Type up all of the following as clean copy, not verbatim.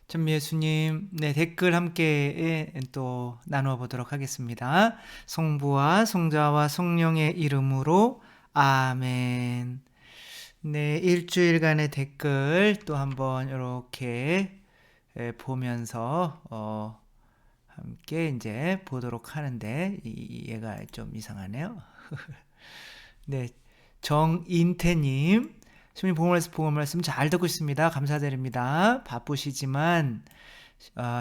전미예수님, 네, 댓글 함께 또 나누어 보도록 하겠습니다. 성부와 성자와 성령의 이름으로 아멘. 네, 일주일간의 댓글 또 한번 이렇게 보면서 함께 이제 보도록 하는데 얘가 좀 이상하네요. 네, 정인태님, 시민 보험에서 보험 말씀 잘 듣고 있습니다. 감사드립니다. 바쁘시지만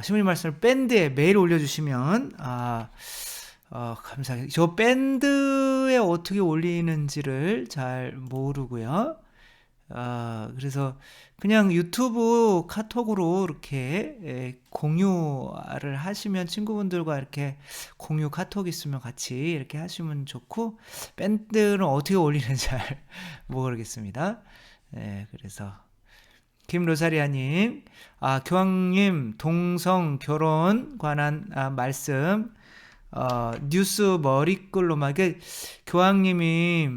시민 말씀을 밴드에 매일 올려주시면 감사해요. 저 밴드에 어떻게 올리는지를 잘 모르고요. 그래서 그냥 유튜브 카톡으로 이렇게 공유를 하시면 친구분들과 이렇게 공유 카톡 있으면 같이 이렇게 하시면 좋고, 밴드는 어떻게 올리는지 잘 모르겠습니다. 그래서 김로사리아님, 교황님 동성 결혼 관한 말씀 뉴스 머리글로만 교황님이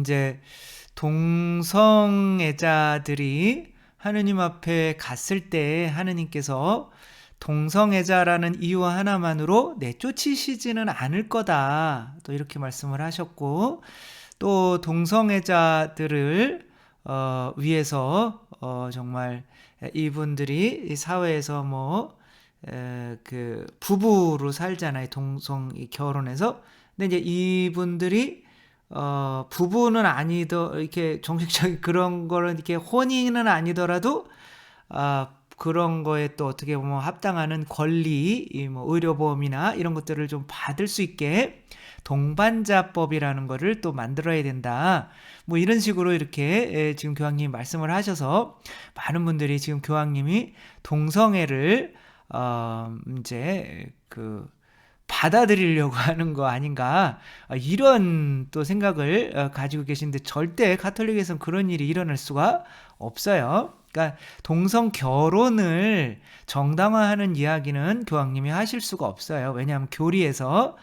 이제 동성애자들이 하느님 앞에 갔을 때 하느님께서 동성애자라는 이유 하나만으로 내쫓으시지는 않을 거다, 또 이렇게 말씀을 하셨고, 또 동성애자들을 위해서 정말 이분들이 사회에서 그 부부로 살잖아요. 동성 결혼해서. 근데 이제 이분들이 부부는 이렇게 정식적인 그런 거는 이렇게 혼인은 아니더라도 그런 거에 또 어떻게 보면 합당하는 권리, 의료보험이나 이런 것들을 좀 받을 수 있게 동반자법이라는 거를 또 만들어야 된다. 이런 식으로 이렇게 지금 교황님이 말씀을 하셔서 많은 분들이 지금 교황님이 동성애를 이제 받아들이려고 하는 거 아닌가, 이런 또 생각을 가지고 계신데, 절대 가톨릭에서는 그런 일이 일어날 수가 없어요. 그러니까 동성 결혼을 정당화하는 이야기는 교황님이 하실 수가 없어요. 왜냐하면 교리에서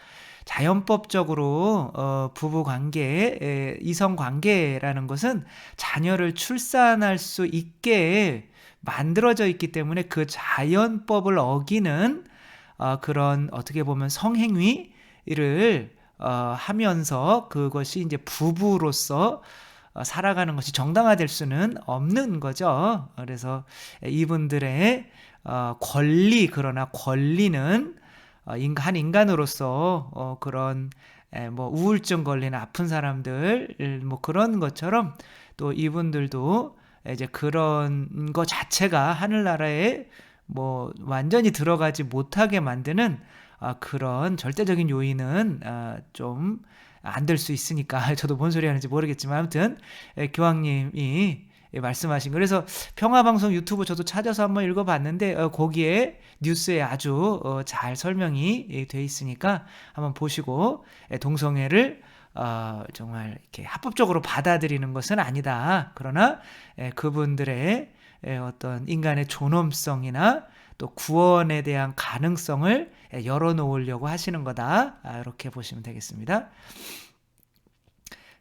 자연법적으로 부부 관계, 이성 관계라는 것은 자녀를 출산할 수 있게 만들어져 있기 때문에 그 자연법을 어기는 그런 어떻게 보면 성행위를 하면서 그것이 이제 부부로서 살아가는 것이 정당화될 수는 없는 거죠. 그래서 이분들의 그러나 권리는 한 인간으로서 그런 우울증 걸리는 아픈 사람들 그런 것처럼, 또 이분들도 이제 그런 것 자체가 하늘나라에 완전히 들어가지 못하게 만드는 그런 절대적인 요인은 좀 안 될 수 있으니까, 저도 뭔 소리 하는지 모르겠지만 아무튼 교황님이 말씀하신 거, 그래서 평화방송 유튜브 저도 찾아서 한번 읽어봤는데 거기에 뉴스에 아주 잘 설명이 돼 있으니까 한번 보시고, 동성애를 정말 이렇게 합법적으로 받아들이는 것은 아니다. 그러나 그분들의 어떤 인간의 존엄성이나 또 구원에 대한 가능성을 열어놓으려고 하시는 거다. 이렇게 보시면 되겠습니다.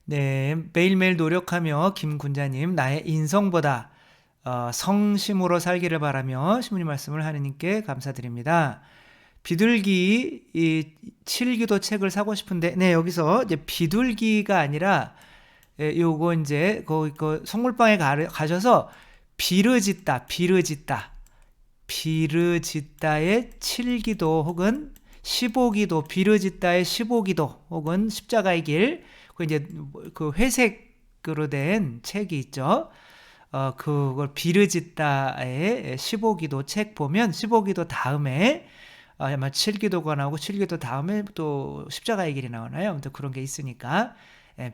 네, 매일매일 노력하며 김군자님, 나의 인성보다 성심으로 살기를 바라며 신부님 말씀을 하느님께 감사드립니다. 비둘기 칠기도 책을 사고 싶은데, 네, 여기서 이제 비둘기가 아니라 요거 이제 그 성물방에 가셔서 비르짓다의 칠기도 혹은 15기도, 비르짓다의 15기도 혹은 십자가의 길, 그 이제 그 회색으로 된 책이 있죠. 그걸 비르짓다의 15기도 책 보면 15기도 다음에 아마 7기도가 나오고 7기도 다음에 또 십자가의 길이 나오나요? 또 그런 게 있으니까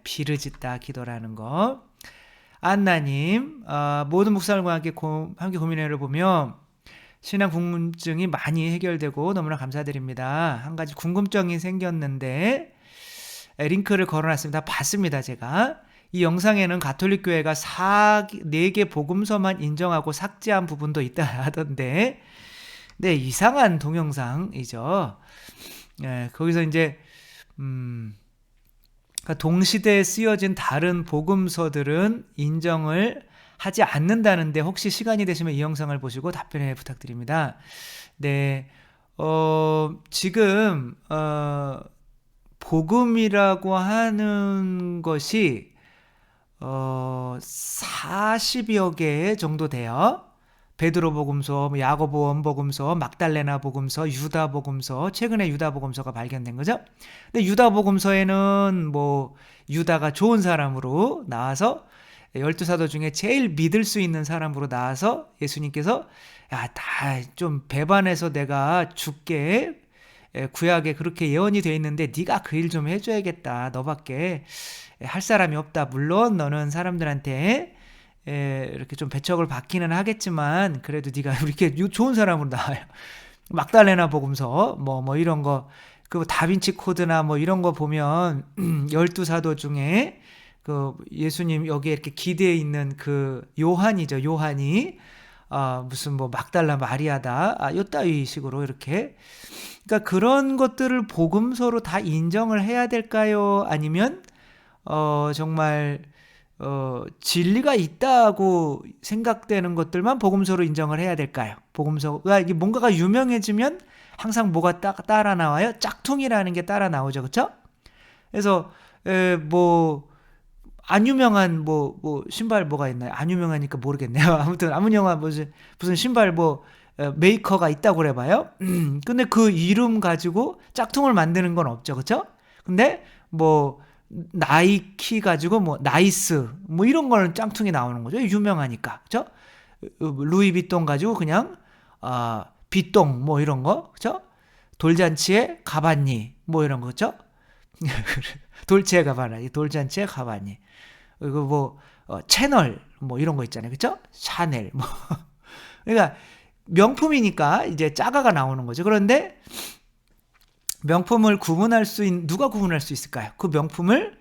비르짓다 기도라는 거. 안나님, 모든 목사님과 함께 고민회를 보면 신앙 궁금증이 많이 해결되고 너무나 감사드립니다. 한 가지 궁금증이 생겼는데 링크를 걸어놨습니다. 봤습니다, 제가. 이 영상에는 가톨릭 교회가 4개 복음서만 인정하고 삭제한 부분도 있다 하던데, 네, 이상한 동영상이죠. 거기서 이제 동시대에 쓰여진 다른 복음서들은 인정을 하지 않는다는데 혹시 시간이 되시면 이 영상을 보시고 답변을 부탁드립니다. 네, 지금 복음이라고 하는 것이 40여 개 정도 돼요. 베드로 복음서, 야고보원 복음서, 막달레나 복음서, 유다 복음서, 최근에 유다 복음서가 발견된 거죠. 근데 유다 복음서에는 뭐 유다가 좋은 사람으로 나와서 12사도 중에 제일 믿을 수 있는 사람으로 나와서 예수님께서 야, 다 좀 배반해서 내가 죽게 구약에 그렇게 예언이 되어 있는데 네가 그 일 좀 해줘야겠다. 너밖에 할 사람이 없다. 물론 너는 사람들한테 이렇게 좀 배척을 받기는 하겠지만 그래도 네가 이렇게 좋은 사람으로 나와요. 막달레나 복음서 뭐 이런 거, 그 다빈치 코드나 뭐 이런 거 보면 12사도 중에 그 예수님 여기에 이렇게 기대에 있는 그 요한이죠. 요한이 무슨 뭐 막달라 마리아다 요따위 식으로 이렇게, 그러니까 그런 것들을 복음서로 다 인정을 해야 될까요? 아니면 정말 진리가 있다고 생각되는 것들만 복음서로 인정을 해야 될까요? 복음서가 이게 뭔가가 유명해지면 항상 뭐가 따라 나와요? 짝퉁이라는 게 따라 나오죠, 그렇죠? 그래서 뭐 안 유명한 뭐 신발 뭐가 있나요? 안 유명하니까 모르겠네요. 아무튼 아무 영화 무슨 신발 뭐 메이커가 있다고 그래봐요. 근데 그 이름 가지고 짝퉁을 만드는 건 없죠, 그렇죠? 근데 뭐 나이키 가지고 뭐 나이스 뭐 이런 거는 짝퉁이 나오는 거죠. 유명하니까, 그렇죠? 루이비통 가지고 그냥 비통 뭐 이런 거, 그렇죠? 돌잔치에 가바니 뭐 이런 거, 그렇죠? 돌체 가바니, 돌잔치에 가바니. 그리고 뭐 채널 뭐 이런 거 있잖아요, 그렇죠? 샤넬 뭐. 그러니까 명품이니까 이제 짜가가 나오는 거죠. 그런데 명품을 구분할 수 있는, 누가 구분할 수 있을까요? 그 명품을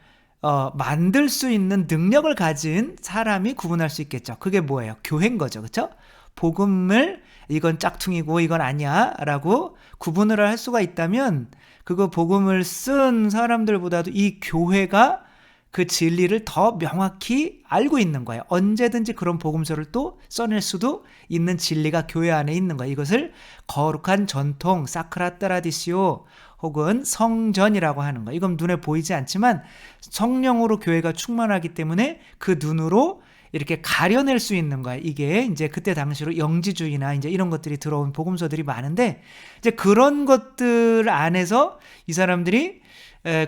만들 수 있는 능력을 가진 사람이 구분할 수 있겠죠. 그게 뭐예요? 교회인 거죠, 그렇죠? 복음을 이건 짝퉁이고 이건 아니야 라고 구분을 할 수가 있다면 그거 복음을 쓴 사람들보다도 이 교회가 그 진리를 더 명확히 알고 있는 거예요. 언제든지 그런 복음서를 또 써낼 수도 있는 진리가 교회 안에 있는 거예요. 이것을 거룩한 전통, 사크라 트라디시오 혹은 성전이라고 하는 거예요. 이건 눈에 보이지 않지만 성령으로 교회가 충만하기 때문에 그 눈으로 이렇게 가려낼 수 있는 거예요. 이게 이제 그때 당시로 영지주의나 이제 이런 것들이 들어온 복음서들이 많은데, 이제 그런 것들 안에서 이 사람들이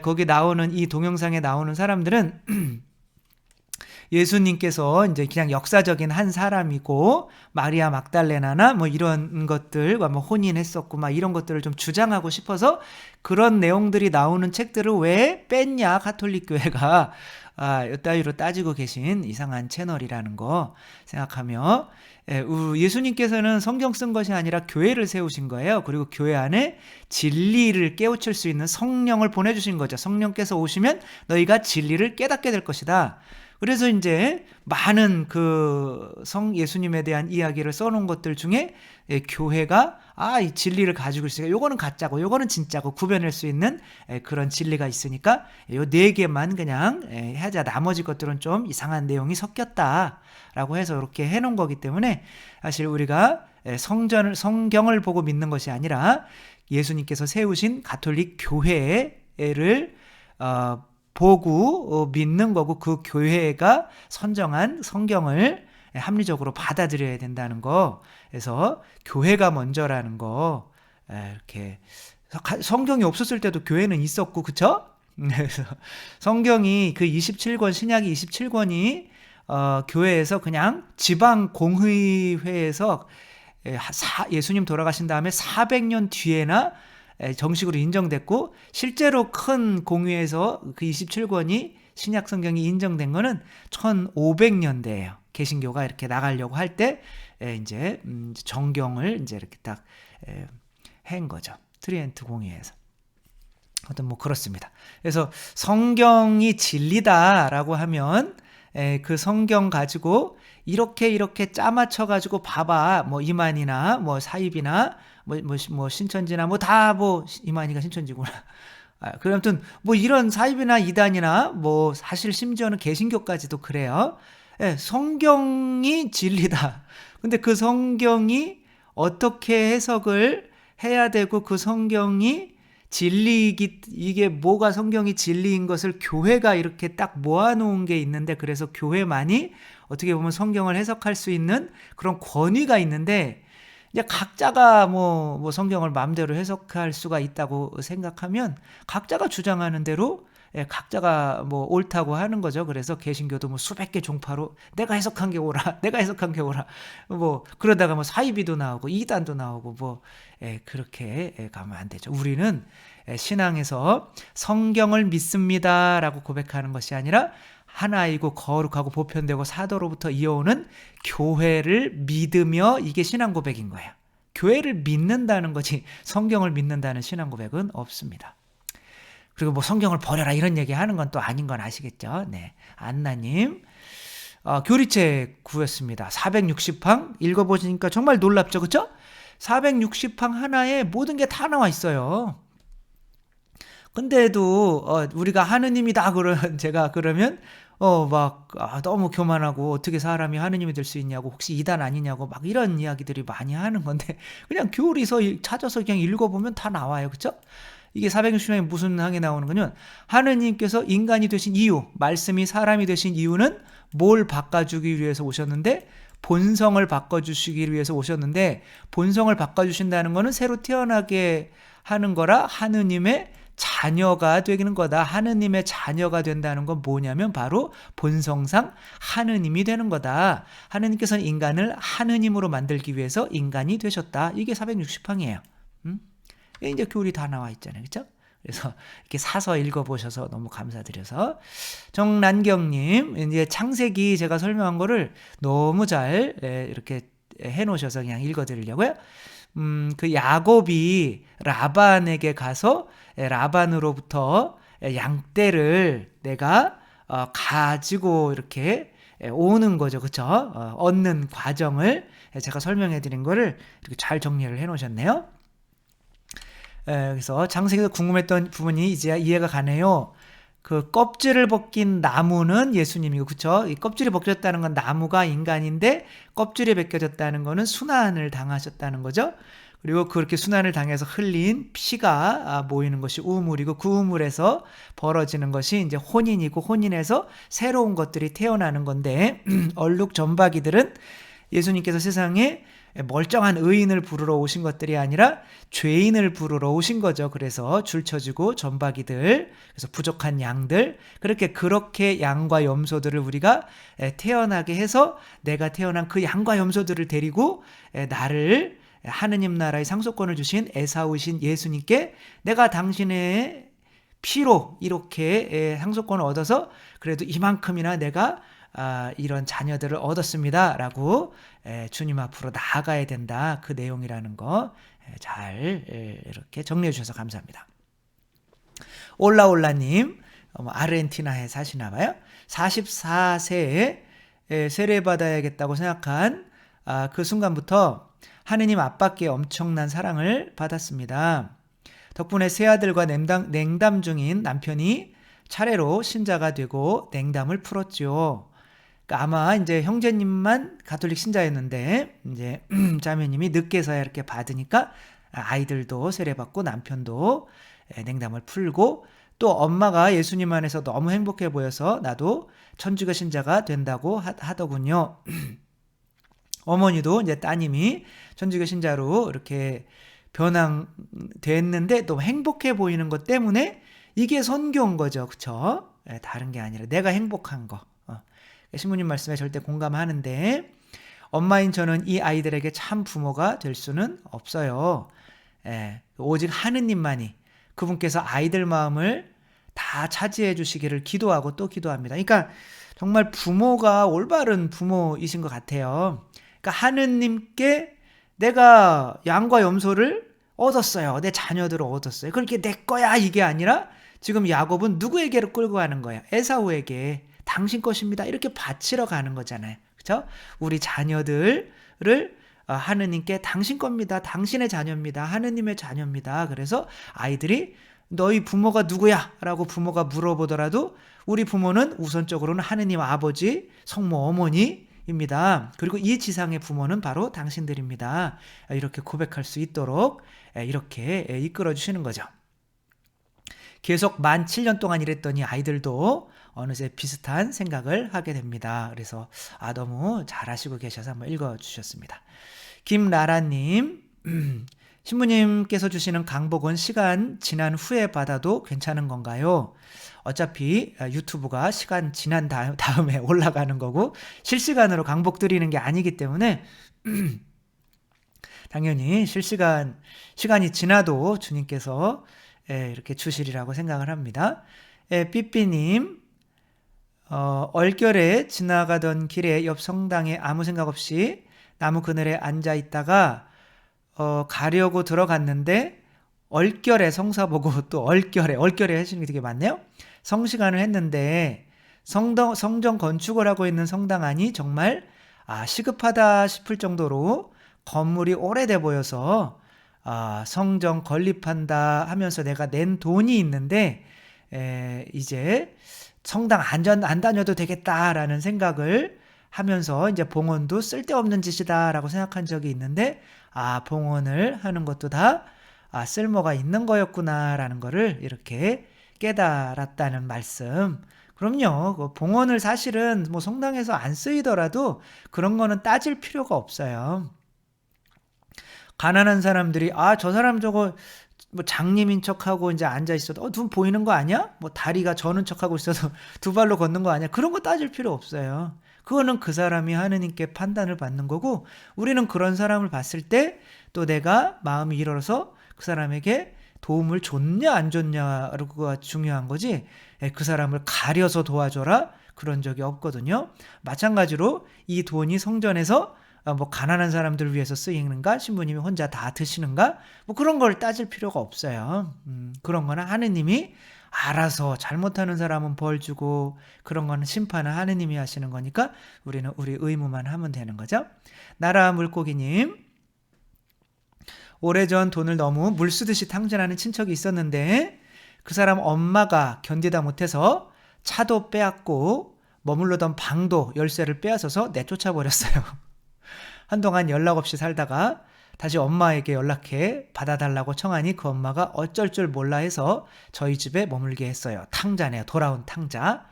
거기 나오는 이 동영상에 나오는 사람들은 예수님께서 이제 그냥 역사적인 한 사람이고 마리아 막달레나나 뭐 이런 것들과 뭐 혼인했었고 막 이런 것들을 좀 주장하고 싶어서 그런 내용들이 나오는 책들을 왜 뺐냐, 가톨릭 교회가 이따위로 따지고 계신 이상한 채널이라는 거 생각하며, 예수님께서는 성경 쓴 것이 아니라 교회를 세우신 거예요. 그리고 교회 안에 진리를 깨우칠 수 있는 성령을 보내주신 거죠. 성령께서 오시면 너희가 진리를 깨닫게 될 것이다. 그래서 이제 많은 그 예수님에 대한 이야기를 써놓은 것들 중에 교회가 이 진리를 가지고 있으니까 요거는 가짜고 요거는 진짜고 구별할 수 있는 그런 진리가 있으니까 요 4개만 그냥 하자. 나머지 것들은 좀 이상한 내용이 섞였다라고 해서 이렇게 해놓은 거기 때문에 사실 우리가 성경을 보고 믿는 것이 아니라 예수님께서 세우신 가톨릭 교회를 보고 믿는 거고, 그 교회가 선정한 성경을 합리적으로 받아들여야 된다는 거. 그래서 교회가 먼저라는 거, 이렇게 성경이 없었을 때도 교회는 있었고, 그쵸? 그래서 성경이 그 27권, 신약이 27권이 교회에서 그냥 지방 공의회에서 예수님 돌아가신 다음에 400년 뒤에나 정식으로 인정됐고, 실제로 큰 공회에서 그 27권이 신약 성경이 인정된 거는 1500년대예요. 개신교가 이렇게 나가려고 할 때 이제 정경을 이제 이렇게 딱 한 거죠. 트리엔트 공의회에서. 아무튼 뭐 그렇습니다. 그래서 성경이 진리다라고 하면 그 성경 가지고 이렇게 짜맞춰 가지고 봐봐, 뭐 이만이나 뭐 사입이나 뭐 신천지나 뭐 다 뭐 이만희가 신천지구나. 그래 아무튼 뭐 이런 사입이나 이단이나 뭐 사실 심지어는 개신교까지도 그래요. 예, 성경이 진리다. 근데 그 성경이 어떻게 해석을 해야 되고 그 성경이 진리이기, 이게 뭐가 성경이 진리인 것을 교회가 이렇게 딱 모아놓은 게 있는데, 그래서 교회만이 어떻게 보면 성경을 해석할 수 있는 그런 권위가 있는데, 이제 각자가 뭐 성경을 마음대로 해석할 수가 있다고 생각하면 각자가 주장하는 대로 각자가 뭐 옳다고 하는 거죠. 그래서 개신교도 뭐 수백 개 종파로 내가 해석한 게 옳아, 내가 해석한 게 옳아, 뭐 그러다가 뭐 사이비도 나오고 이단도 나오고 뭐 그렇게 가면 안 되죠. 우리는 신앙에서 성경을 믿습니다라고 고백하는 것이 아니라 하나이고 거룩하고 보편되고 사도로부터 이어오는 교회를 믿으며, 이게 신앙 고백인 거예요. 교회를 믿는다는 거지 성경을 믿는다는 신앙 고백은 없습니다. 그리고 뭐 성경을 버려라 이런 얘기 하는 건 또 아닌 건 아시겠죠? 네. 안나님, 교리책 구했습니다. 460항 읽어보시니까 정말 놀랍죠? 그쵸? 460항 하나에 모든 게 다 나와 있어요. 근데도 우리가 하느님이다 제가 그러면 너무 교만하고 어떻게 사람이 하느님이 될 수 있냐고, 혹시 이단 아니냐고 막 이런 이야기들이 많이 하는 건데, 그냥 교리서 찾아서 그냥 읽어보면 다 나와요. 그쵸? 이게 460항에 무슨 항에 나오는 거냐면, 하느님께서 인간이 되신 이유, 말씀이 사람이 되신 이유는 뭘 바꿔주기 위해서 오셨는데, 본성을 바꿔주시기 위해서 오셨는데, 본성을 바꿔주신다는 거는 새로 태어나게 하는 거라 하느님의 자녀가 되는 거다. 하느님의 자녀가 된다는 건 뭐냐면 바로 본성상 하느님이 되는 거다. 하느님께서는 인간을 하느님으로 만들기 위해서 인간이 되셨다. 이게 460항이에요. 이제 교리 다 나와 있잖아요. 그렇죠? 그래서 이렇게 사서 읽어보셔서 너무 감사드려서. 정난경님, 이제 창세기 제가 설명한 거를 너무 잘 이렇게 해놓으셔서 그냥 읽어드리려고요. 그 야곱이 라반에게 가서 라반으로부터 양떼를 내가 가지고 이렇게 오는 거죠. 그쵸? 얻는 과정을 제가 설명해 드린 거를 이렇게 잘 정리를 해 놓으셨네요. 그래서 창세기에서 궁금했던 부분이 이제 이해가 가네요. 그 껍질을 벗긴 나무는 예수님이고, 그쵸? 이 껍질이 벗겨졌다는 건 나무가 인간인데, 껍질이 벗겨졌다는 거는 순환을 당하셨다는 거죠. 그리고 그렇게 순환을 당해서 흘린 피가 모이는 것이 우물이고, 그 우물에서 벌어지는 것이 이제 혼인이고, 혼인에서 새로운 것들이 태어나는 건데, 얼룩 점박이들은 예수님께서 세상에 멀쩡한 의인을 부르러 오신 것들이 아니라 죄인을 부르러 오신 거죠. 그래서 줄 쳐주고 점박이들, 그래서 부족한 양들, 그렇게 양과 염소들을 우리가 태어나게 해서 내가 태어난 그 양과 염소들을 데리고 나를 하느님 나라의 상속권을 주신 에사우신 예수님께 내가 당신의 피로 이렇게 상속권을 얻어서 그래도 이만큼이나 내가 이런 자녀들을 얻었습니다 라고 주님 앞으로 나아가야 된다, 그 내용이라는 거 잘 이렇게 정리해 주셔서 감사합니다. 올라올라님, 아르헨티나에 사시나 봐요. 44세에 세례받아야겠다고 생각한 그 순간부터 하느님 아빠께 엄청난 사랑을 받았습니다. 덕분에 세 아들과 냉담 중인 남편이 차례로 신자가 되고 냉담을 풀었죠. 그러니까 아마 이제 형제님만 가톨릭 신자였는데 이제 자매님이 늦게서야 이렇게 받으니까 아이들도 세례받고 남편도 냉담을 풀고, 또 엄마가 예수님 안에서 너무 행복해 보여서 나도 천주교 신자가 된다고 하더군요. 어머니도 이제 따님이 천주교 신자로 이렇게 변화됐는데 너무 행복해 보이는 것 때문에 이게 선교인 거죠. 그쵸? 다른 게 아니라 내가 행복한 거. 신부님 말씀에 절대 공감하는데, 엄마인 저는 이 아이들에게 참 부모가 될 수는 없어요. 오직 하느님만이, 그분께서 아이들 마음을 다 차지해 주시기를 기도하고 또 기도합니다. 그러니까 정말 부모가 올바른 부모이신 것 같아요. 그러니까 하느님께 내가 양과 염소를 얻었어요. 내 자녀들을 얻었어요. 그렇게 내 거야 이게 아니라 지금 야곱은 누구에게로 끌고 가는 거야? 에사우에게. 당신 것입니다. 이렇게 바치러 가는 거잖아요. 그렇죠? 우리 자녀들을 하느님께 당신 겁니다. 당신의 자녀입니다. 하느님의 자녀입니다. 그래서 아이들이 너희 부모가 누구야? 라고 부모가 물어보더라도 우리 부모는 우선적으로는 하느님 아버지, 성모 어머니입니다. 그리고 이 지상의 부모는 바로 당신들입니다. 이렇게 고백할 수 있도록 이렇게 이끌어 주시는 거죠. 계속 만 7년 동안 일했더니 아이들도 어느새 비슷한 생각을 하게 됩니다. 그래서 너무 잘하시고 계셔서 한번 읽어주셨습니다. 김나라님, 신부님께서 주시는 강복은 시간 지난 후에 받아도 괜찮은 건가요? 어차피 유튜브가 시간 지난 다음에 올라가는 거고 실시간으로 강복 드리는 게 아니기 때문에 당연히 시간이 지나도 주님께서 이렇게 주시리라고 생각을 합니다. 삐삐님, 얼결에 지나가던 길에 옆 성당에 아무 생각 없이 나무 그늘에 앉아 있다가 가려고 들어갔는데 얼결에 성사 보고 또 얼결에 하시는 게 되게 많네요. 성시간을 했는데 성전 건축을 하고 있는 성당 안이 정말 시급하다 싶을 정도로 건물이 오래돼 보여서 성전 건립한다 하면서 내가 낸 돈이 있는데 이제 성당 안 다녀도 되겠다라는 생각을 하면서 이제 봉헌도 쓸데없는 짓이다라고 생각한 적이 있는데 봉헌을 하는 것도 다 쓸모가 있는 거였구나라는 거를 이렇게 깨달았다는 말씀. 그럼요. 봉헌을 사실은 뭐 성당에서 안 쓰이더라도 그런 거는 따질 필요가 없어요. 가난한 사람들이 저 사람 저거 뭐 장님인 척하고 이제 앉아 있어도 눈 보이는 거 아니야? 뭐 다리가 저는 척하고 있어도 두 발로 걷는 거 아니야? 그런 거 따질 필요 없어요. 그거는 그 사람이 하느님께 판단을 받는 거고 우리는 그런 사람을 봤을 때 또 내가 마음이 일어서 그 사람에게 도움을 줬냐 안 줬냐가 중요한 거지 그 사람을 가려서 도와줘라 그런 적이 없거든요. 마찬가지로 이 돈이 성전에서 뭐 가난한 사람들을 위해서 쓰이는가 신부님이 혼자 다 드시는가 뭐 그런 걸 따질 필요가 없어요. 그런 거는 하느님이 알아서 잘못하는 사람은 벌 주고 그런 거는 심판은 하느님이 하시는 거니까 우리는 우리 의무만 하면 되는 거죠. 나라 물고기님, 오래전 돈을 너무 물 쓰듯이 탕진하는 친척이 있었는데 그 사람 엄마가 견디다 못해서 차도 빼앗고 머물러던 방도 열쇠를 빼앗아서 내쫓아 버렸어요. 한동안 연락 없이 살다가 다시 엄마에게 연락해 받아달라고 청하니 그 엄마가 어쩔 줄 몰라 해서 저희 집에 머물게 했어요. 탕자네요. 돌아온 탕자.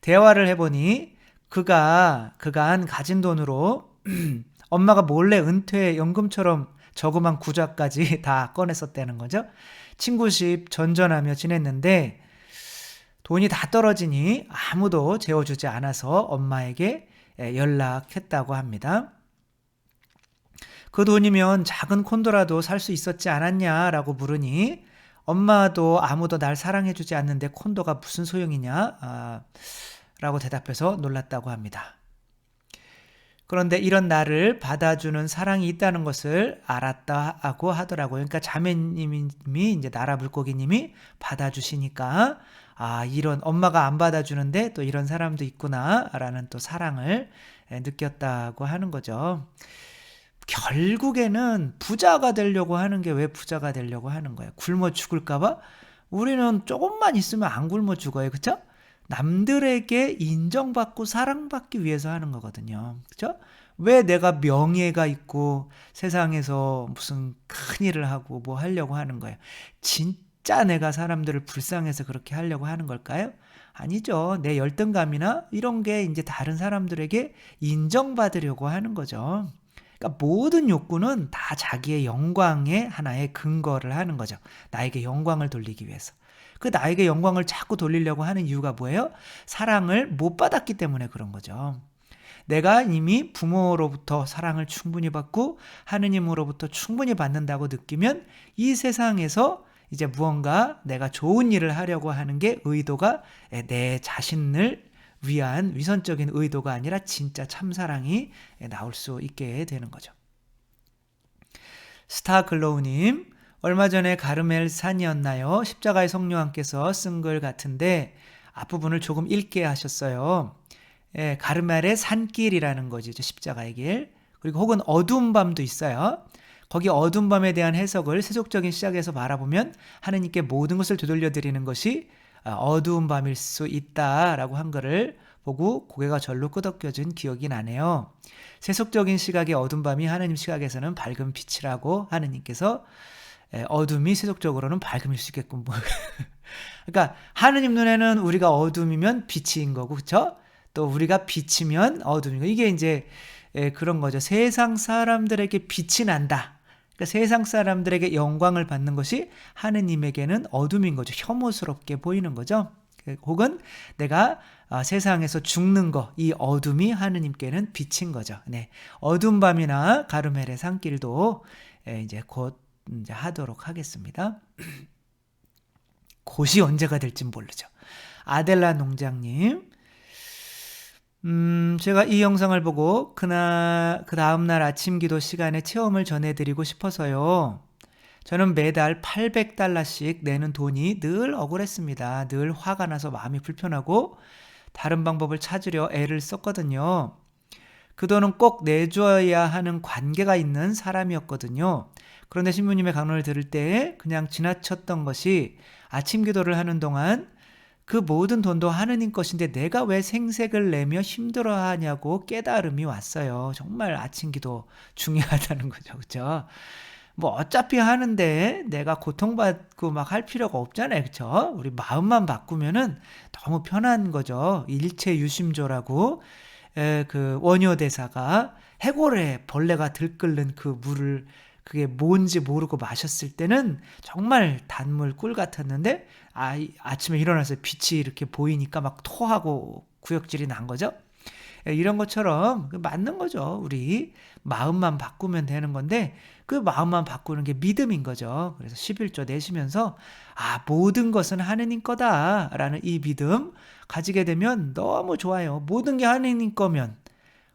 대화를 해보니 그간 가진 돈으로 엄마가 몰래 은퇴 연금처럼 저금한 구자까지 다 꺼냈었다는 거죠. 친구 집 전전하며 지냈는데 돈이 다 떨어지니 아무도 재워주지 않아서 엄마에게 연락했다고 합니다. 그 돈이면 작은 콘도라도 살 수 있었지 않았냐라고 물으니 엄마도 아무도 날 사랑해주지 않는데 콘도가 무슨 소용이냐 라고 대답해서 놀랐다고 합니다. 그런데 이런 나를 받아주는 사랑이 있다는 것을 알았다고 하더라고요. 그러니까 자매님이 이제 나라 물고기님이 받아주시니까 이런 엄마가 안 받아주는데 또 이런 사람도 있구나라는 또 사랑을 느꼈다고 하는 거죠. 결국에는 부자가 되려고 하는 게 왜 부자가 되려고 하는 거예요? 굶어 죽을까봐? 우리는 조금만 있으면 안 굶어 죽어요. 그렇죠? 남들에게 인정받고 사랑받기 위해서 하는 거거든요. 그렇죠? 왜 내가 명예가 있고 세상에서 무슨 큰일을 하고 뭐 하려고 하는 거예요? 진짜 내가 사람들을 불쌍해서 그렇게 하려고 하는 걸까요? 아니죠. 내 열등감이나 이런 게 이제 다른 사람들에게 인정받으려고 하는 거죠. 그러니까 모든 욕구는 다 자기의 영광의 하나의 근거를 하는 거죠. 나에게 영광을 돌리기 위해서. 그 나에게 영광을 자꾸 돌리려고 하는 이유가 뭐예요? 사랑을 못 받았기 때문에 그런 거죠. 내가 이미 부모로부터 사랑을 충분히 받고 하느님으로부터 충분히 받는다고 느끼면 이 세상에서 이제 무언가 내가 좋은 일을 하려고 하는 게 의도가 내 자신을 위한 위선적인 의도가 아니라 진짜 참사랑이 나올 수 있게 되는 거죠. 스타글로우님, 얼마 전에 가르멜산이었나요? 십자가의 성령님께서 쓴 글 같은데 앞부분을 조금 읽게 하셨어요. 가르멜의 산길이라는 거죠. 십자가의 길. 그리고 혹은 어두운 밤도 있어요. 거기 어두운 밤에 대한 해석을 세속적인 시각에서 바라보면 하느님께 모든 것을 되돌려 드리는 것이 어두운 밤일 수 있다라고 한 거를 보고 고개가 절로 끄덕여진 기억이 나네요. 세속적인 시각의 어두운 밤이 하느님 시각에서는 밝은 빛이라고 하느님께서 어둠이 세속적으로는 밝음일 수 있겠군. 그러니까 하느님 눈에는 우리가 어둠이면 빛인 거고, 그렇죠? 또 우리가 빛이면 어둠이고, 이게 이제 그런 거죠. 세상 사람들에게 빛이 난다. 그러니까 세상 사람들에게 영광을 받는 것이 하느님에게는 어둠인 거죠. 혐오스럽게 보이는 거죠. 혹은 내가 세상에서 죽는 거, 이 어둠이 하느님께는 빛인 거죠. 네, 어두운 밤이나 가르멜의 산길도 이제 곧 이제 하도록 하겠습니다. 곧이 언제가 될진 모르죠. 아델라 농장님, 제가 이 영상을 보고 그 다음날 아침 기도 시간에 체험을 전해드리고 싶어서요. 저는 매달 $800씩 내는 돈이 늘 억울했습니다. 늘 화가 나서 마음이 불편하고 다른 방법을 찾으려 애를 썼거든요. 그 돈은 꼭 내줘야 하는 관계가 있는 사람이었거든요. 그런데 신부님의 강론을 들을 때 그냥 지나쳤던 것이 아침 기도를 하는 동안 그 모든 돈도 하느님 것인데 내가 왜 생색을 내며 힘들어하냐고 깨달음이 왔어요. 정말 아침 기도 중요하다는 거죠. 그렇죠? 뭐 어차피 하는데 내가 고통받고 막 할 필요가 없잖아요. 그렇죠? 우리 마음만 바꾸면은 너무 편한 거죠. 일체 유심조라고 그 원효 대사가 해골에 벌레가 들끓는 그 물을 그게 뭔지 모르고 마셨을 때는 정말 단물 꿀 같았는데 아침에 일어나서 빛이 이렇게 보이니까 막 토하고 구역질이 난 거죠. 이런 것처럼 맞는 거죠. 우리 마음만 바꾸면 되는 건데 그 마음만 바꾸는 게 믿음인 거죠. 그래서 11조 내시면서 모든 것은 하느님 거다라는 이 믿음 가지게 되면 너무 좋아요. 모든 게 하느님 거면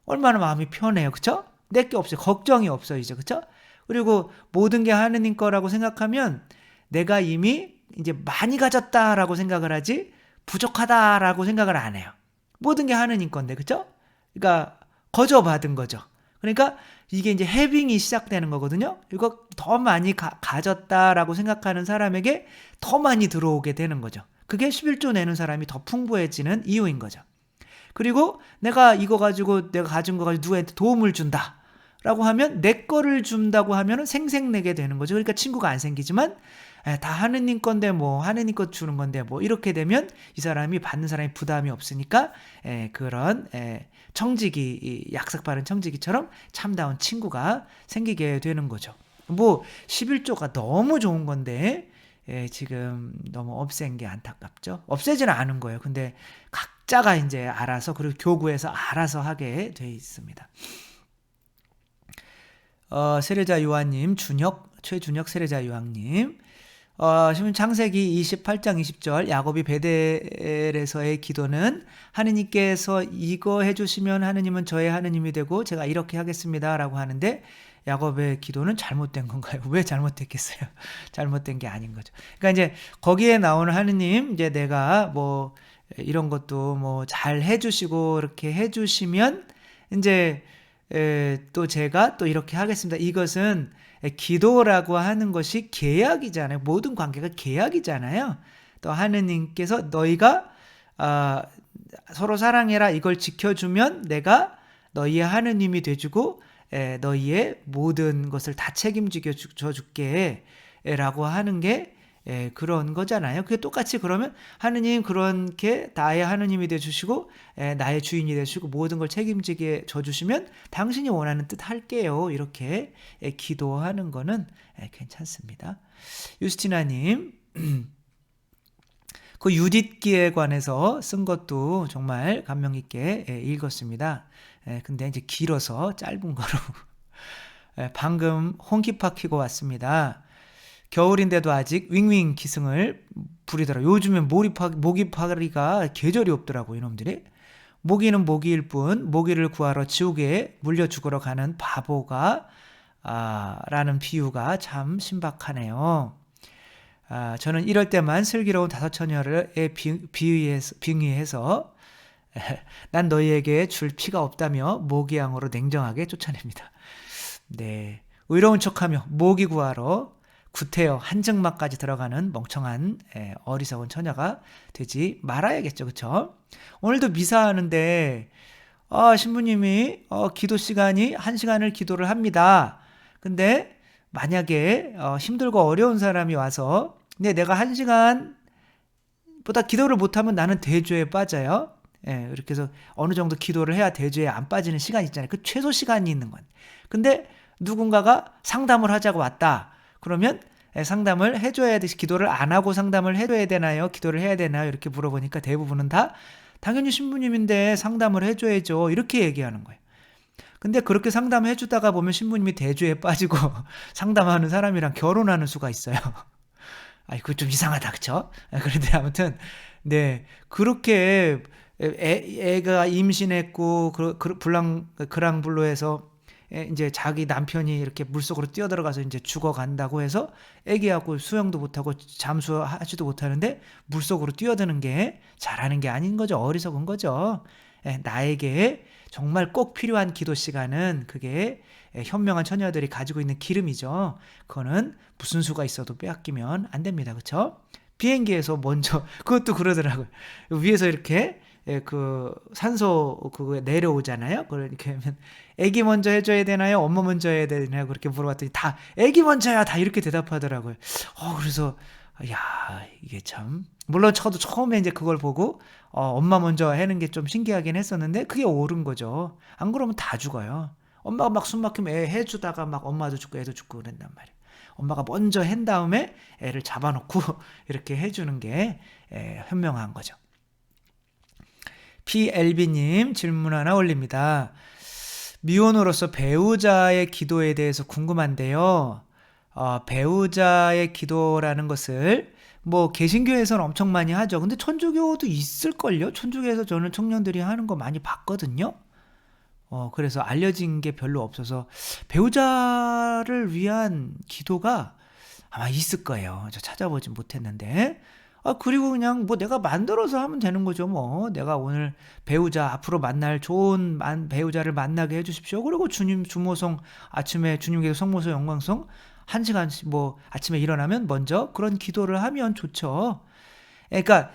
얼마나 마음이 편해요. 그렇죠? 내게 없어요. 걱정이 없어요. 이제 그렇죠? 그리고 모든 게 하느님 거라고 생각하면 내가 이미 이제 많이 가졌다라고 생각을 하지 부족하다라고 생각을 안 해요. 모든 게 하느님 건데, 그렇죠? 그러니까 거저받은 거죠. 그러니까 이게 이제 해빙이 시작되는 거거든요. 이거 더 많이 가졌다라고 생각하는 사람에게 더 많이 들어오게 되는 거죠. 그게 11조 내는 사람이 더 풍부해지는 이유인 거죠. 그리고 내가 이거 가지고 내가 가진 거 가지고 누구한테 도움을 준다. 라고 하면 내 거를 준다고 하면 생색내게 되는 거죠. 그러니까 친구가 안 생기지만 다 하느님 건데 뭐 하느님 것 주는 건데 뭐 이렇게 되면 이 사람이 받는 사람이 부담이 없으니까 그런 청지기 약삭빠른 청지기처럼 참다운 친구가 생기게 되는 거죠. 뭐 11조가 너무 좋은 건데 지금 너무 없앤 게 안타깝죠. 없애지는 않은 거예요. 근데 각자가 이제 알아서 그리고 교구에서 알아서 하게 돼 있습니다. 세례자 요한님, 최준혁 세례자 요한님, 지금 창세기 28장 20절 야곱이 베델에서의 기도는 하느님께서 이거 해주시면 하느님은 저의 하느님이 되고 제가 이렇게 하겠습니다 라고 하는데 야곱의 기도는 잘못된 건가요? 왜 잘못됐겠어요? 잘못된 게 아닌 거죠. 그러니까 이제 거기에 나오는 하느님, 이제 내가 뭐 이런 것도 뭐 잘 해주시고 이렇게 해주시면 이제 또 제가 또 이렇게 하겠습니다. 이것은 기도라고 하는 것이 계약이잖아요. 모든 관계가 계약이잖아요. 또 하느님께서 너희가 서로 사랑해라 이걸 지켜주면 내가 너희의 하느님이 돼주고 너희의 모든 것을 다 책임져 줄게 라고 하는 게 그런 거잖아요. 그게 똑같이 그러면 하느님 그렇게 나의 하느님이 되주시고 나의 주인이 되주시고 모든 걸 책임지게 져주시면 당신이 원하는 뜻 할게요. 이렇게 기도하는 거는 괜찮습니다. 유스티나님 그 유딧기에 관해서 쓴 것도 정말 감명 있게 읽었습니다. 근데 이제 길어서 짧은 거로 방금 홍기파 키고 왔습니다. 겨울인데도 아직 윙윙 기승을 부리더라. 요즘엔 모기파리가 계절이 없더라고 이놈들이. 모기는 모기일 뿐 모기를 구하러 지옥에 물려 죽으러 가는 바보가 라는 비유가 참 신박하네요. 저는 이럴 때만 슬기로운 다섯 처녀를 빙의해서 난 너희에게 줄 피가 없다며 모기향으로 냉정하게 쫓아냅니다. 네, 의로운 척하며 모기 구하러 구태여 한증막까지 들어가는 멍청한 어리석은 처녀가 되지 말아야겠죠. 그쵸? 오늘도 미사하는데 신부님이 기도 시간이 1시간을 기도를 합니다. 근데 만약에 힘들고 어려운 사람이 와서 근데 내가 1시간보다 기도를 못하면 나는 대죄에 빠져요. 이렇게 해서 어느 정도 기도를 해야 대죄에 안 빠지는 시간이 있잖아요. 그 최소 시간이 있는 건. 근데 누군가가 상담을 하자고 왔다. 그러면 상담을 해줘야 돼. 기도를 안 하고 상담을 해줘야 되나요? 기도를 해야 되나요? 이렇게 물어보니까 대부분은 다 당연히 신부님인데 상담을 해줘야죠. 이렇게 얘기하는 거예요. 근데 그렇게 상담을 해주다가 보면 신부님이 대죄에 빠지고 상담하는 사람이랑 결혼하는 수가 있어요. 그거 좀 이상하다, 그쵸? 그런데 아무튼, 네. 그렇게 애가 임신했고, 그랑블로에서 이제 자기 남편이 이렇게 물속으로 뛰어들어가서 이제 죽어간다고 해서 애기하고 수영도 못하고 잠수하지도 못하는데 물속으로 뛰어드는 게 잘하는 게 아닌 거죠. 어리석은 거죠. 나에게 정말 꼭 필요한 기도 시간은 그게 현명한 처녀들이 가지고 있는 기름이죠. 그거는 무슨 수가 있어도 빼앗기면 안 됩니다. 그렇죠? 비행기에서 먼저 그것도 그러더라고요. 위에서 이렇게 그 산소 그거 내려오잖아요. 그렇게 하면 애기 먼저 해줘야 되나요? 엄마 먼저 해야 되나요? 그렇게 물어봤더니 다 애기 먼저야 다 이렇게 대답하더라고요. 그래서 야 이게 참 물론 저도 처음에 이제 그걸 보고 엄마 먼저 하는 게 좀 신기하긴 했었는데 그게 옳은 거죠. 안 그러면 다 죽어요. 엄마가 막 숨 막히면 애 해주다가 막 엄마도 죽고 애도 죽고 그런단 말이에요. 엄마가 먼저 한 다음에 애를 잡아놓고 이렇게 해주는 게 현명한 거죠. PLB님 질문 하나 올립니다. 미혼으로서 배우자의 기도에 대해서 궁금한데요. 배우자의 기도라는 것을 뭐 개신교에서는 엄청 많이 하죠. 근데 천주교도 있을걸요? 천주교에서 저는 청년들이 하는 거 많이 봤거든요. 그래서 알려진 게 별로 없어서 배우자를 위한 기도가 아마 있을 거예요. 저 찾아보진 못했는데. 그리고 그냥 뭐 내가 만들어서 하면 되는 거죠. 뭐 내가 오늘 배우자 앞으로 만날 좋은 배우자를 만나게 해주십시오. 그리고 주님 주모성 아침에 주님께 성모서 영광성 1시간씩 뭐 아침에 일어나면 먼저 그런 기도를 하면 좋죠. 그러니까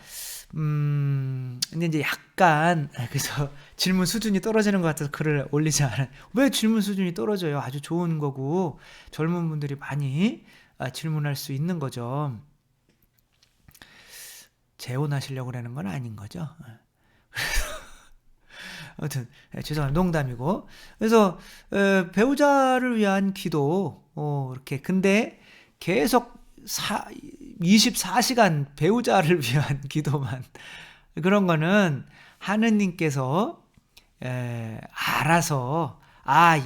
근데 이제 약간 그래서 질문 수준이 떨어지는 것 같아서 글을 올리지 않아요. 왜 질문 수준이 떨어져요? 아주 좋은 거고 젊은 분들이 많이 질문할 수 있는 거죠. 재혼하시려고 그러는 건 아닌 거죠. 아무튼 죄송합니다. 농담이고. 그래서 배우자를 위한 기도 이렇게 근데 계속 24시간 배우자를 위한 기도만 그런 거는 하느님께서 알아서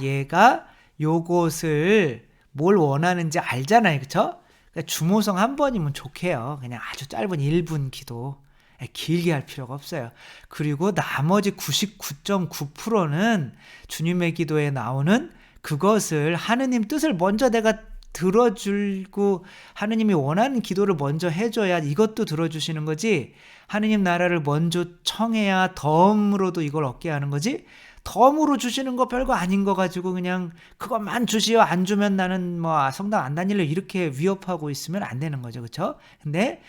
얘가 요것을 뭘 원하는지 알잖아요. 그쵸? 주모성 한 번이면 좋게요. 그냥 아주 짧은 1분 기도. 길게 할 필요가 없어요. 그리고 나머지 99.9%는 주님의 기도에 나오는 그것을 하느님 뜻을 먼저 내가 들어주고 하느님이 원하는 기도를 먼저 해줘야 이것도 들어주시는 거지. 하느님 나라를 먼저 청해야 덤으로도 이걸 얻게 하는 거지. 덤으로 주시는 거 별거 아닌 거 가지고 그냥 그것만 주시오 안 주면 나는 뭐 성당 안 다닐래 이렇게 위협하고 있으면 안 되는 거죠. 그렇죠? 근데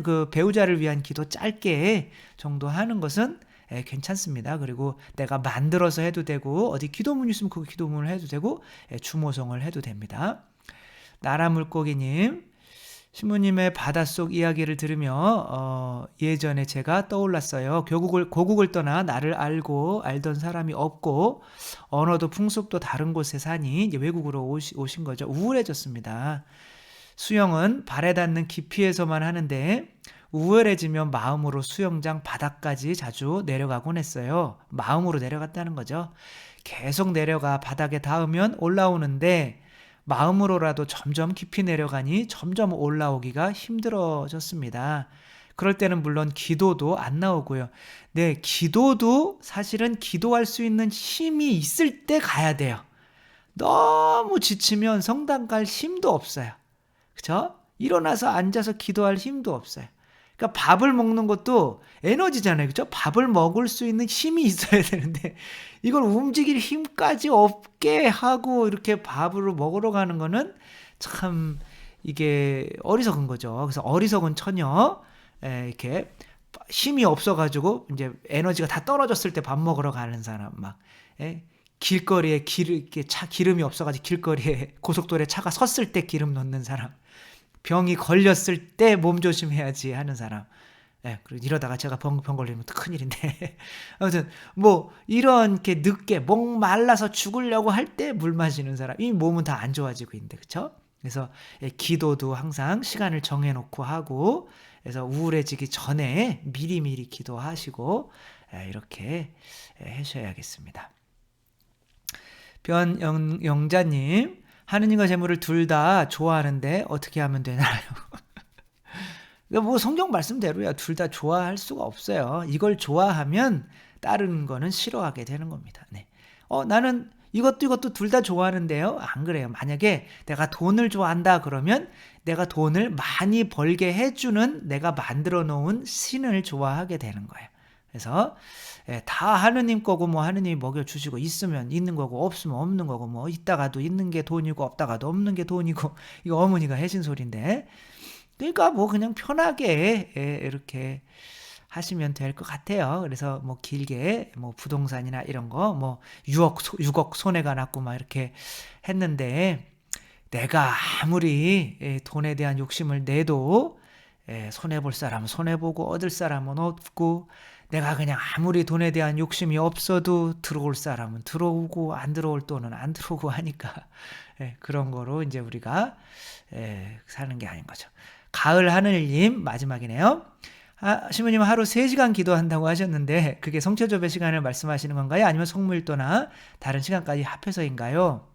그 배우자를 위한 기도 짧게 정도 하는 것은 괜찮습니다. 그리고 내가 만들어서 해도 되고 어디 기도문 있으면 그 기도문을 해도 되고 주모성을 해도 됩니다. 나라물고기님 신부님의 바닷속 이야기를 들으며 예전에 제가 떠올랐어요. 고국을 떠나 나를 알던 사람이 없고 언어도 풍습도 다른 곳에 사니 이제 외국으로 오신 거죠. 우울해졌습니다. 수영은 발에 닿는 깊이에서만 하는데 우울해지면 마음으로 수영장 바닥까지 자주 내려가곤 했어요. 마음으로 내려갔다는 거죠. 계속 내려가 바닥에 닿으면 올라오는데 마음으로라도 점점 깊이 내려가니 점점 올라오기가 힘들어졌습니다. 그럴 때는 물론 기도도 안 나오고요. 네, 기도도 사실은 기도할 수 있는 힘이 있을 때 가야 돼요. 너무 지치면 성당 갈 힘도 없어요. 그렇죠? 일어나서 앉아서 기도할 힘도 없어요. 그러니까 밥을 먹는 것도 에너지잖아요. 그죠? 밥을 먹을 수 있는 힘이 있어야 되는데 이걸 움직일 힘까지 없게 하고 이렇게 밥으로 먹으러 가는 거는 참 이게 어리석은 거죠. 그래서 어리석은 처녀, 이렇게 힘이 없어가지고 이제 에너지가 다 떨어졌을 때 밥 먹으러 가는 사람 막, 길거리에 기름이 없어가지고 길거리에 고속도로에 차가 섰을 때 기름 넣는 사람, 병이 걸렸을 때 몸 조심해야지 하는 사람. 그리고 이러다가 제가 병 걸리면 또 큰일인데. 아무튼 뭐 이렇게 늦게 목 말라서 죽으려고 할 때 물 마시는 사람, 이 몸은 다 안 좋아지고 있는데, 그렇죠? 그래서 기도도 항상 시간을 정해놓고 하고, 그래서 우울해지기 전에 미리미리 기도하시고 이렇게 하셔야겠습니다. 변영자님, 하느님과 재물을 둘 다 좋아하는데 어떻게 하면 되나요? 뭐 성경 말씀대로야, 둘 다 좋아할 수가 없어요. 이걸 좋아하면 다른 거는 싫어하게 되는 겁니다. 네. 나는 이것도 둘 다 좋아하는데요. 안 그래요. 만약에 내가 돈을 좋아한다 그러면 내가 돈을 많이 벌게 해주는 내가 만들어 놓은 신을 좋아하게 되는 거예요. 그래서 다 하느님 거고, 뭐 하느님이 먹여주시고, 있으면 있는 거고 없으면 없는 거고, 뭐 있다가도 있는 게 돈이고 없다가도 없는 게 돈이고, 이거 어머니가 해신 소리인데, 그러니까 뭐 그냥 편하게 이렇게 하시면 될 것 같아요. 그래서 뭐 길게 뭐 부동산이나 이런 거 뭐 6억 손해가 났고 막 이렇게 했는데, 내가 아무리 돈에 대한 욕심을 내도 손해볼 사람은 손해보고 얻을 사람은 없고, 내가 그냥 아무리 돈에 대한 욕심이 없어도 들어올 사람은 들어오고 안 들어올 돈은 안 들어오고 하니까 그런 거로 이제 우리가 사는 게 아닌 거죠. 가을 하늘님 마지막이네요. 신부님 하루 3시간 기도한다고 하셨는데 그게 성처조배 시간을 말씀하시는 건가요? 아니면 성물도나 다른 시간까지 합해서인가요?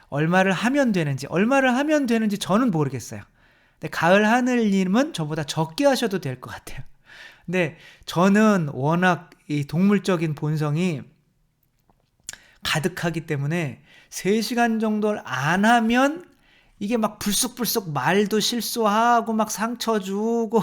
얼마를 하면 되는지 저는 모르겠어요. 근데 가을 하늘님은 저보다 적게 하셔도 될 것 같아요. 근데 저는 워낙 이 동물적인 본성이 가득하기 때문에 3시간 정도를 안 하면 이게 막 불쑥불쑥 말도 실수하고 막 상처 주고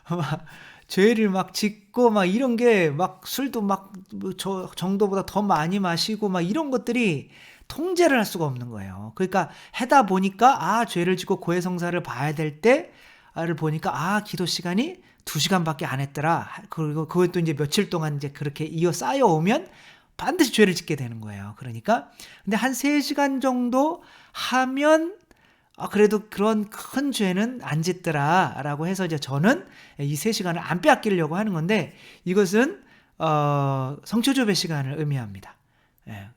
막 죄를 막 짓고 막 이런 게 막 술도 막 저 정도보다 더 많이 마시고 막 이런 것들이 통제를 할 수가 없는 거예요. 그러니까 하다 보니까 죄를 짓고 고해성사를 봐야 될 때를 보니까 기도 시간이 2시간밖에 안 했더라. 그리고 그것도 이제 며칠 동안 이제 그렇게 이어 쌓여 오면 반드시 죄를 짓게 되는 거예요. 그러니까 근데 한 3시간 정도 하면 그래도 그런 큰 죄는 안 짓더라라고 해서 이제 저는 이 3시간을 안 빼앗기려고 하는 건데, 이것은 성처조배 시간을 의미합니다.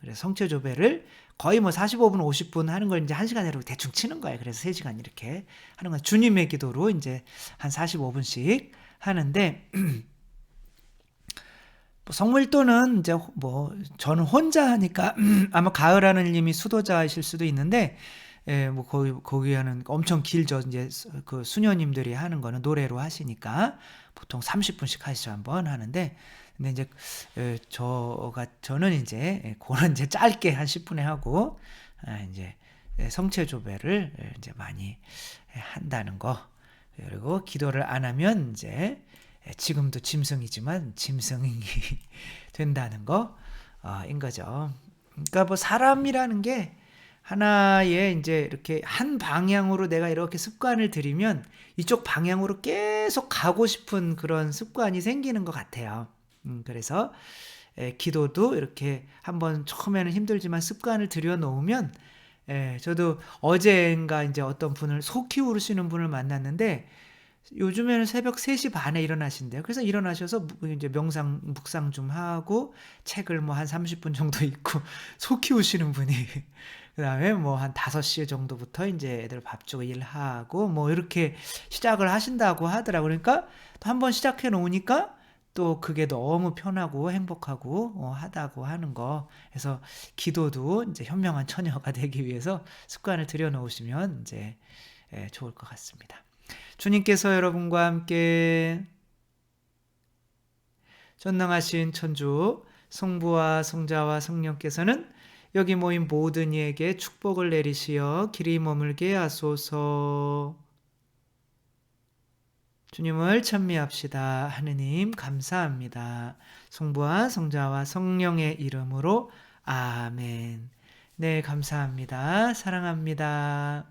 그래서 성처조배를 거의 뭐 45분, 50분 하는 걸 이제 1시간으로 대충 치는 거예요. 그래서 3시간 이렇게 하는 건 주님의 기도로 이제 한 45분씩 하는데, 성물도는 이제 뭐 저는 혼자 하니까 아마 가을 하늘님이 수도자이실 수도 있는데, 뭐 거기에는 엄청 길죠. 이제 그 수녀님들이 하는 거는 노래로 하시니까 보통 30분씩 하시죠, 한번 하는데. 근데 이제 저는 이제 그는 이제 짧게 한 10분에 하고 이제 성체조배를 이제 많이 한다는 거. 그리고 기도를 안 하면 이제 지금도 짐승이지만 짐승이 된다는 거인 거죠. 그러니까 뭐 사람이라는 게 하나의 이제 이렇게 한 방향으로 내가 이렇게 습관을 들이면 이쪽 방향으로 계속 가고 싶은 그런 습관이 생기는 것 같아요. 그래서 기도도 이렇게 한번 처음에는 힘들지만 습관을 들여놓으면, 저도 어젠가 이제 어떤 분을 소 키우시는 분을 만났는데 요즘에는 새벽 3시 반에 일어나신대요. 그래서 일어나셔서 이제 묵상 좀 하고 책을 뭐 한 30분 정도 읽고 소 키우시는 분이 그 다음에 뭐 한 5시 정도부터 이제 애들 밥 주고 일하고 뭐 이렇게 시작을 하신다고 하더라고요. 그러니까 또 한번 시작해 놓으니까 또 그게 너무 편하고 행복하고 하다고 하는 거. 그래서 기도도 이제 현명한 처녀가 되기 위해서 습관을 들여놓으시면 이제 좋을 것 같습니다. 주님께서 여러분과 함께 전능하신 천주 성부와 성자와 성령께서는 여기 모인 모든 이에게 축복을 내리시어 길이 머물게 하소서. 주님을 찬미합시다. 하느님 감사합니다. 성부와 성자와 성령의 이름으로 아멘. 네, 감사합니다. 사랑합니다.